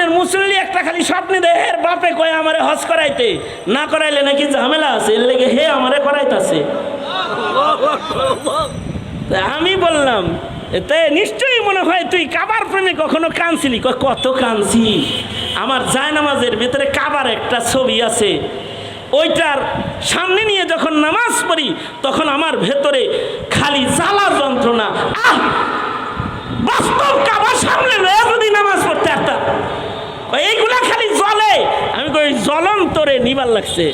আপনার মুসল্লি একটা খালি স্বপ্নে দেয় বাপে কয় আমারে হজ করাইতে, না করাইলে নাকি ঝামেলা আছে, এর লেগে হে আমারে করাইতেছে। আমি বললাম এতে নিশ্চয়ই মনে হয় তুই কাবার প্রেমে কখনো কাঁদছিলি। কত কাঁদছি, আমার জায়নামাজের ভিতরে কাবার একটা ছবি আছে, ওইটার সামনে নিয়ে যখন নামাজ পড়ি তখন আমার ভেতরে খালি জ্বালা যন্ত্রণা। বাস্তব কাবার সামনে লয়ে যদি নামাজ পড়তে আসতাম, এইগুলা খালি জ্বলে। আমি কই জ্বলন্ত রে নিবার লাগছে,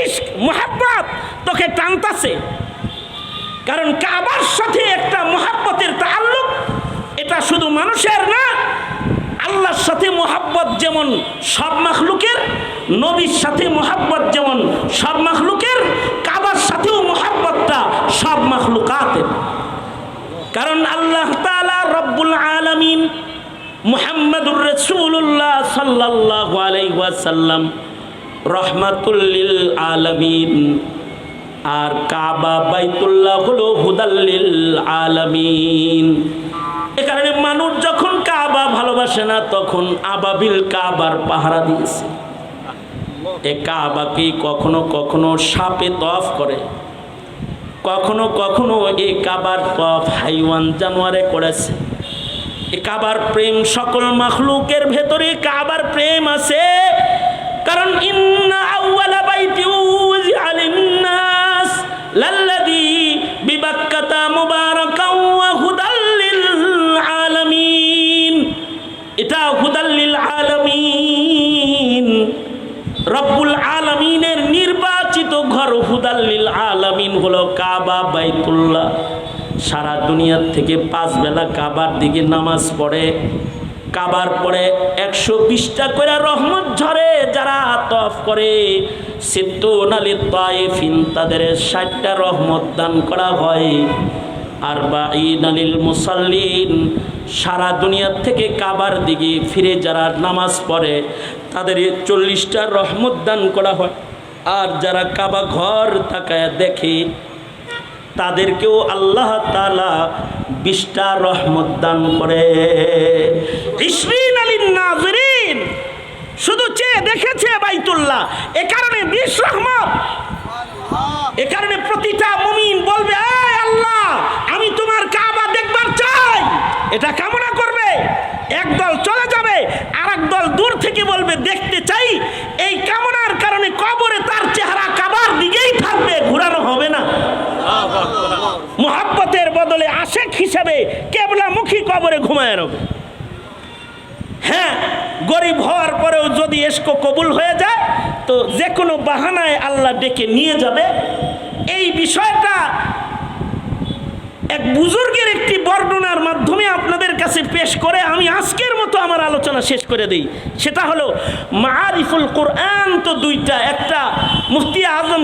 ইশক মুহাব্বত তোকে টানতাছে। কারণ কাবার সাথে একটা মুহাব্বতের তাআল্লুক, এটা শুধু মানুষের না, আল্লাহর সাথে মুহাব্বত যেমন সব মাখলুকের, নবীর সাথে মুহাব্বত যেমন সব মাখলুকের, কাবার সাথেও মুহাব্বতটা সব মাখলুকাতের। কারণ আল্লাহ তাআলা রব্বুল আলামিন মুহাম্মাদুর রাসূলুল্লাহ সাল্লাল্লাহু আলাইহি ওয়াসাল্লাম রহমাতুল লিল আলামিন, আর কাবা বাইতুল্লাহ হলো হুদাল লিল আলামিন। এ কারণে মানুষ যখন কাবা ভালোবাসে না তখন আবাবিল কাবার পাহারা দিয়েছে। এ কাবাকে কখনো কখনো সাপে তওয়াফ করে, কখনো কখনো এই কাবার তওয়াফ হাইওয়ান জানোয়ারে করেছে। এই কাবার প্রেম সকল মাখলুকের ভেতরে কাবার প্রেম আছে। কারণ ইন্না আউওয়ালা বাইতি উযিআ লিন-নাস লাল্লাযী বিবাক্কাতা মুবারাকাও ওয়া হুদাল লিল আলামিন। এটা হুদাল লিল আলামিন, রব্বুল আলামিনের নির্বাচিত ঘর হুদাল লিল আলামিন হলো কাবা বাইতুল্লাহ। সারা দুনিয়ার থেকে 5 বেলা কাবার দিকে নামাজ পড়ে, কাবার পরে 120টা করে রহমত ঝরে। যারা তওয়াফ করে সিত্তুনা লিত-তায়েফিন, তাদের 60টা রহমত দান করা হয়। আর বাঈনা লিল মুসাল্লিন, সারা দুনিয়ার থেকে কাবার দিকে ফিরে যারা নামাজ পড়ে তাদের 40টা রহমত দান করা হয়। আর যারা কাবা ঘর তাকায় দেখে তাদেরকেও আল্লাহ তাআলা 20টা রহমত দান করে। ইশরিন আলিন নাযিরিন, শুধু চেয়ে দেখেছে বাইতুল্লাহ, এ কারণে 20 রহমত। এ কারণে প্রতিটা মুমিন বলবে এই আল্লাহ আমি তোমার কাবা দেখবার চাই, এটা কামনা করবে। একদল চলে যাবে, আর একদল দূর থেকে বলবে দেখতে চাই। এই কামনার কারণে কবরে তার চেহারা কাবার দিকেই থাকবে, ঘোরানো হবে না। মুহাব্বতের বদলে আশেক হিসেবে কেবলামুখী কবরে ঘুমায় রবে। হ্যাঁ, গরিব হওয়ার পরেও যদি ইশক কবুল হয়ে যায় তো যে কোনো বাহানায় আল্লাহ ডেকে নিয়ে যাবে। এই বিষয়টা এক বুজুর্গের একটি বর্ণনার মাধ্যমে আপনাদের কাছে পেশ করে আমি আজকের মতো আমার আলোচনা শেষ করে দিই। সেটা হলো মাআরিফুল কোরআন তো দুইটা, একটা মুফতি আজম